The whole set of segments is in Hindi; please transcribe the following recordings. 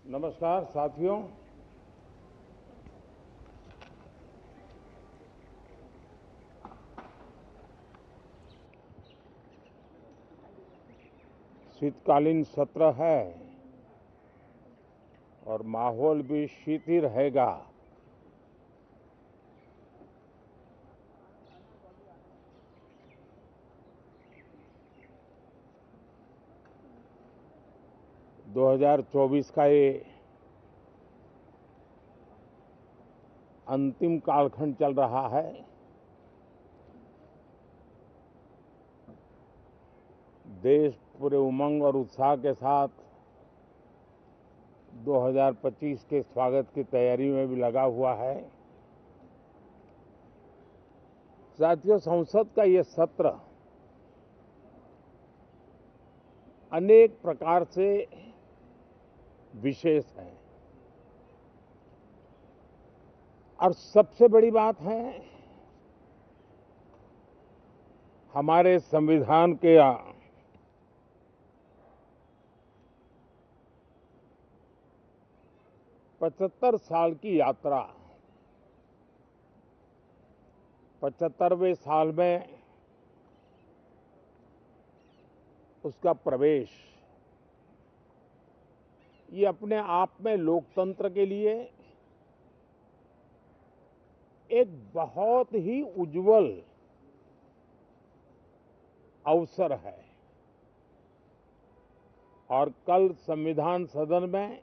नमस्कार साथियों। शीतकालीन सत्र है और माहौल भी शीत ही रहेगा। दो 2024 का ये अंतिम कालखंड चल रहा है। देश पूरे उमंग और उत्साह के साथ 2025 के स्वागत की तैयारी में भी लगा हुआ है। साथियों, संसद का ये सत्र अनेक प्रकार से विशेष है और सबसे बड़ी बात है हमारे संविधान के 75 साल की यात्रा, 75वें साल में उसका प्रवेश, ये अपने आप में लोकतंत्र के लिए एक बहुत ही उज्जवल अवसर है। और कल संविधान सदन में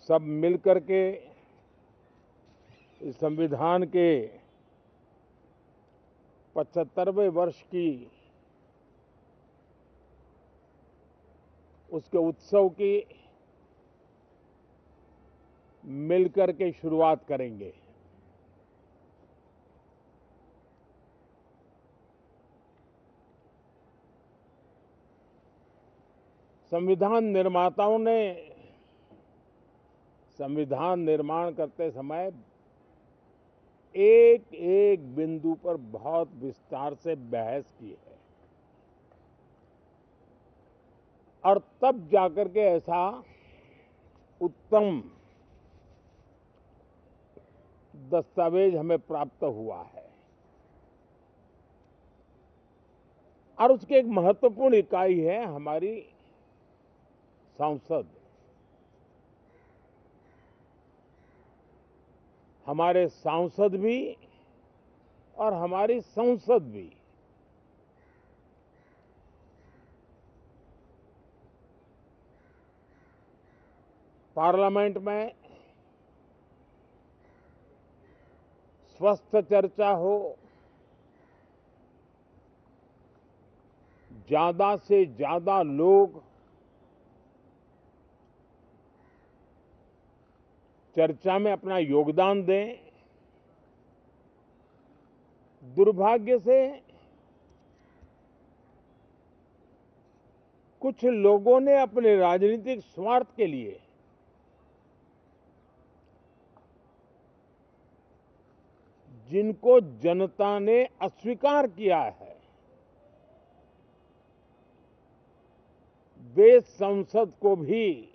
सब मिलकर के इस संविधान के 75वें वर्ष की उसके उत्सव की मिलकर के शुरुआत करेंगे। संविधान निर्माताओं ने संविधान निर्माण करते समय एक एक बिंदु पर बहुत विस्तार से बहस की है और तब जाकर के ऐसा उत्तम दस्तावेज हमें प्राप्त हुआ है। और उसकी एक महत्वपूर्ण इकाई है हमारी संसद। हमारे सांसद भी और हमारी संसद भी पार्लियामेंट में स्वस्थ चर्चा हो, ज्यादा से ज्यादा लोग चर्चा में अपना योगदान दें। दुर्भाग्य से कुछ लोगों ने अपने राजनीतिक स्वार्थ के लिए जिनको जनता ने अस्वीकार किया है, वे संसद को भी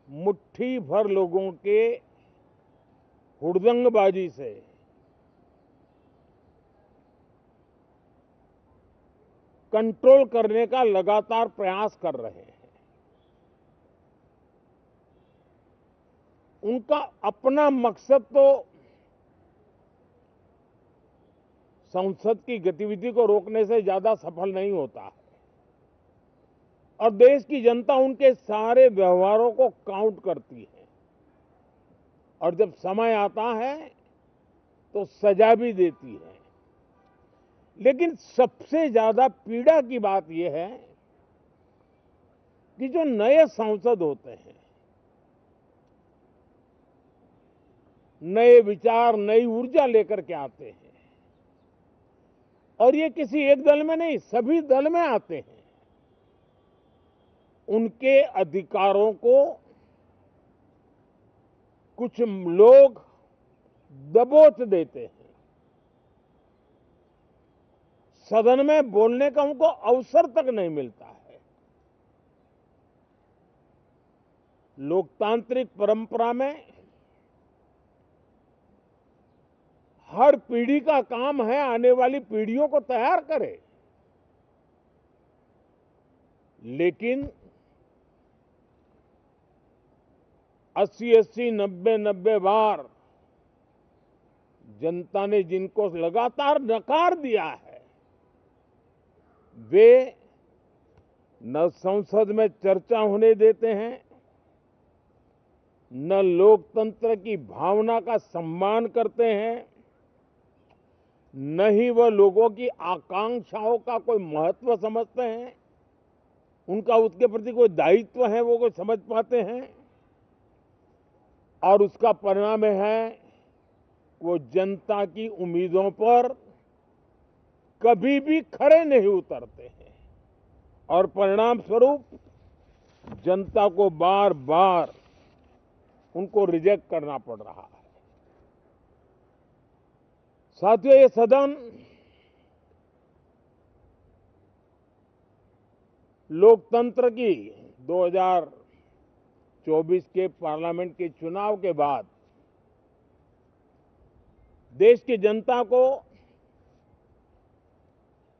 मुट्ठी भर लोगों के हुड़दंगबाजी से कंट्रोल करने का लगातार प्रयास कर रहे हैं। उनका अपना मकसद तो संसद की गतिविधि को रोकने से ज्यादा सफल नहीं होता है और देश की जनता उनके सारे व्यवहारों को काउंट करती है और जब समय आता है तो सजा भी देती है। लेकिन सबसे ज्यादा पीड़ा की बात यह है कि जो नए सांसद होते हैं, नए विचार, नई ऊर्जा लेकर के आते हैं और ये किसी एक दल में नहीं, सभी दल में आते हैं। उनके अधिकारों को कुछ लोग दबोच देते हैं। सदन में बोलने का उनको अवसर तक नहीं मिलता है। लोकतांत्रिक परंपरा में हर पीढ़ी का काम है आने वाली पीढ़ियों को तैयार करे, लेकिन 80-80, 90-90 बार जनता ने जिनको लगातार नकार दिया है, वे न संसद में चर्चा होने देते हैं, न लोकतंत्र की भावना का सम्मान करते हैं, न ही वह लोगों की आकांक्षाओं का कोई महत्व समझते हैं, उनका उसके प्रति कोई दायित्व है वो कोई समझ पाते हैं। और उसका परिणाम है वो जनता की उम्मीदों पर कभी भी खरे नहीं उतरते हैं और परिणाम स्वरूप जनता को बार बार उनको रिजेक्ट करना पड़ रहा है। साथियों, ये सदन लोकतंत्र की 2024 के पार्लियामेंट के चुनाव के बाद देश की जनता को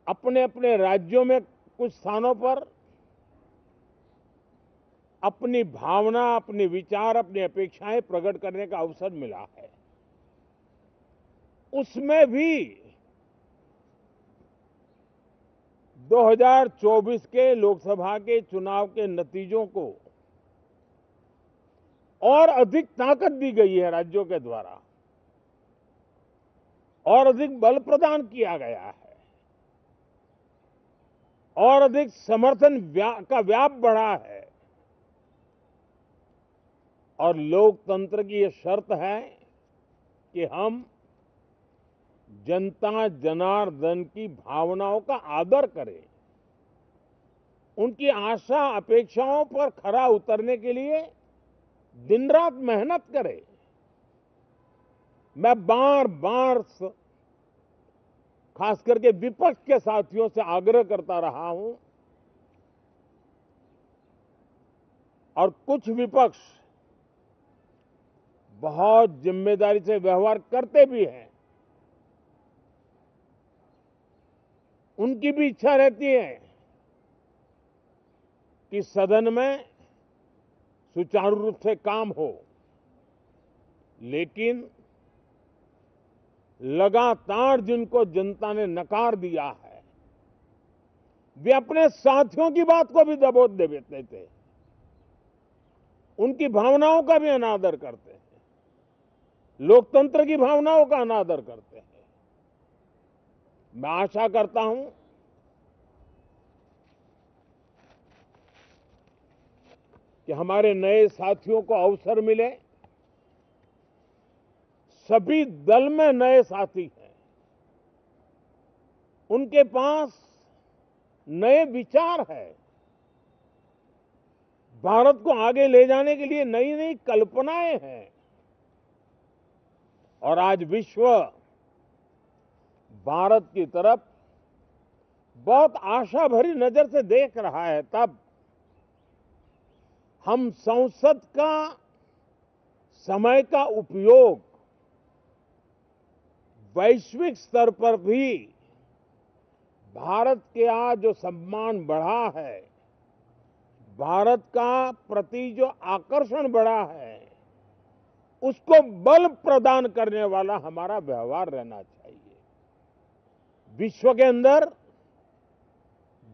अपने अपने राज्यों में कुछ स्थानों पर अपनी भावना, अपने विचार, अपनी अपेक्षाएं प्रकट करने का अवसर मिला है। उसमें भी 2024 के लोकसभा के चुनाव के नतीजों को और अधिक ताकत दी गई है राज्यों के द्वारा, और अधिक बल प्रदान किया गया है, और अधिक समर्थन का व्याप बढ़ा है। और लोकतंत्र की यह शर्त है कि हम जनता जनार्दन की भावनाओं का आदर करें, उनकी आशा अपेक्षाओं पर खरा उतरने के लिए दिन रात मेहनत करें। मैं बार बार खास करके विपक्ष के साथियों से आग्रह करता रहा हूं, और कुछ विपक्ष बहुत जिम्मेदारी से व्यवहार करते भी हैं। उनकी भी इच्छा रहती है कि सदन में सुचारू रूप से काम हो, लेकिन लगातार जिनको जनता ने नकार दिया है, वे अपने साथियों की बात को भी दबोच देते थे, उनकी भावनाओं का भी अनादर करते हैं, लोकतंत्र की भावनाओं का अनादर करते हैं। मैं आशा करता हूं कि हमारे नए साथियों को अवसर मिले। सभी दल में नए साथी हैं, उनके पास नए विचार है, भारत को आगे ले जाने के लिए नई नई कल्पनाएं हैं। और आज विश्व भारत की तरफ बहुत आशा भरी नजर से देख रहा है, तब हम संसद का समय का उपयोग वैश्विक स्तर पर भी भारत के आज जो सम्मान बढ़ा है, भारत का प्रति जो आकर्षण बढ़ा है, उसको बल प्रदान करने वाला हमारा व्यवहार रहना चाहिए। विश्व के अंदर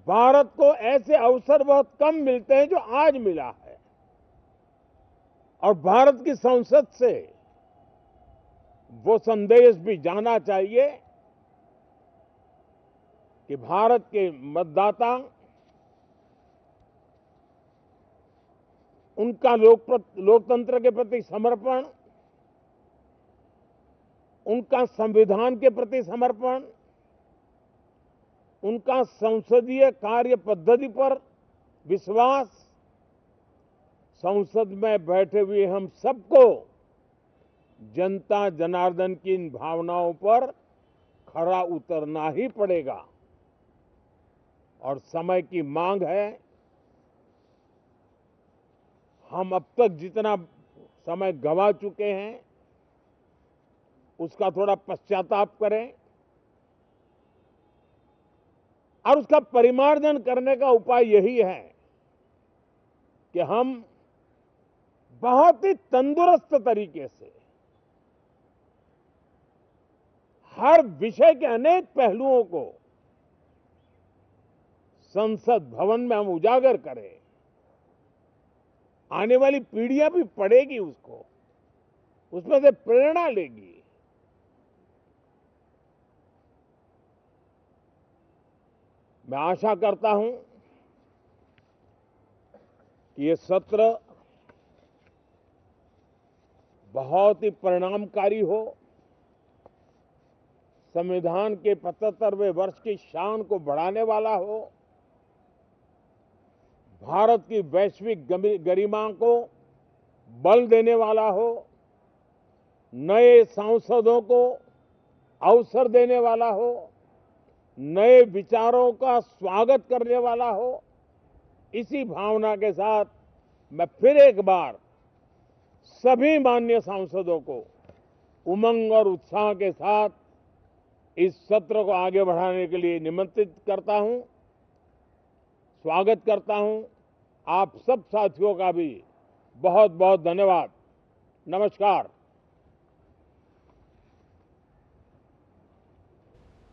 भारत को ऐसे अवसर बहुत कम मिलते हैं जो आज मिला है, और भारत की संसद से वो संदेश भी जाना चाहिए कि भारत के मतदाता उनका लोकतंत्र के प्रति समर्पण, उनका संविधान के प्रति समर्पण, उनका संसदीय कार्य पद्धति पर विश्वास, संसद में बैठे हुए हम सबको जनता जनार्दन की इन भावनाओं पर खरा उतरना ही पड़ेगा। और समय की मांग है, हम अब तक जितना समय गंवा चुके हैं उसका थोड़ा पश्चाताप करें और उसका परिमार्जन करने का उपाय यही है कि हम बहुत ही तंदुरुस्त तरीके से हर विषय के अनेक पहलुओं को संसद भवन में हम उजागर करें। आने वाली पीढ़ियां भी पढ़ेगी उसको, उसमें से प्रेरणा लेगी। मैं आशा करता हूं कि ये सत्र बहुत ही परिणामकारी हो, संविधान के 75वें वर्ष की शान को बढ़ाने वाला हो, भारत की वैश्विक गरिमा को बल देने वाला हो, नए सांसदों को अवसर देने वाला हो, नए विचारों का स्वागत करने वाला हो। इसी भावना के साथ मैं फिर एक बार सभी माननीय सांसदों को उमंग और उत्साह के साथ इस सत्र को आगे बढ़ाने के लिए निमंत्रित करता हूं, स्वागत करता हूं। आप सब साथियों का भी बहुत बहुत धन्यवाद। नमस्कार।